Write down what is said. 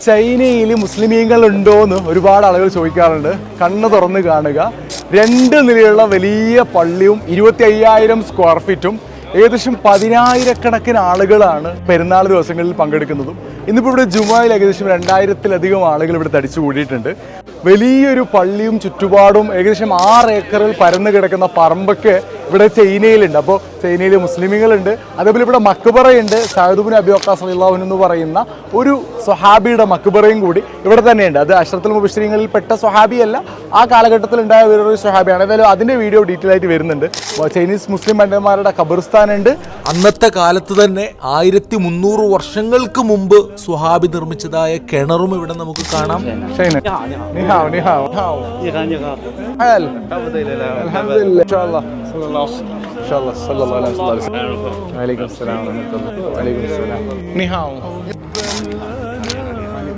ചൈനയിൽ മുസ്ലിമീങ്ങൾ ഉണ്ടോയെന്ന് ഒരുപാട് ആളുകൾ ചോദിക്കാറുണ്ട്. കണ്ണ് തുറന്ന് കാണുക. 2 നിലയുള്ള വലിയ പള്ളിയും 25,000 സ്ക്വയർ ഫീറ്റും ഏകദേശം 10,000-കണക്കിന് ആളുകളാണ് പെരുന്നാൾ ദിവസങ്ങളിൽ പങ്കെടുക്കുന്നതും. ഇന്നിപ്പോൾ ഇവിടെ ജുമായിൽ ഏകദേശം 2,000-ലധികം ആളുകൾ ഇവിടെ തടിച്ചു കൂടിയിട്ടുണ്ട്. വലിയൊരു പള്ളിയും ചുറ്റുപാടും ഏകദേശം 6 ഏക്കറിൽ പരന്നു കിടക്കുന്ന പറമ്പൊക്കെ ഇവിടെ ചൈനയിലുണ്ട്. അപ്പോൾ ചൈനയിൽ മുസ്ലിമുകളുണ്ട്, അതേപോലെ ഇവിടെ മക്ബറയുണ്ട്. സഅദ് ഇബ്നു അബീ വഖാസ് റളിയല്ലാഹു അൻഹു എന്ന് പറയുന്ന ഒരു സ്വഹാബിയുടെ മക്ബറയും കൂടി ഇവിടെ തന്നെയുണ്ട്. അത് അശ്റത്തുൽ മുബശ്ശിരീങ്ങളിൽ പെട്ട സ്വഹാബിയല്ല, ആ കാലഘട്ടത്തിൽ ഉണ്ടായ വേറൊരു സ്വഹാബിയാണ്. ഏതായാലും അതിൻ്റെ വീഡിയോ ഡീറ്റെയിൽ ആയിട്ട് വരുന്നുണ്ട്. ചൈനീസ് മുസ്ലിം പണ്ഡിതന്മാരുടെ ഖബർസ്ഥാൻ ഉണ്ട്. അന്നത്തെ കാലത്ത് തന്നെ 1300 വർഷങ്ങൾക്ക് മുമ്പ് സ്വഹാബി നിർമ്മിച്ചതായ കിണറും ഇവിടെ നമുക്ക് കാണാം.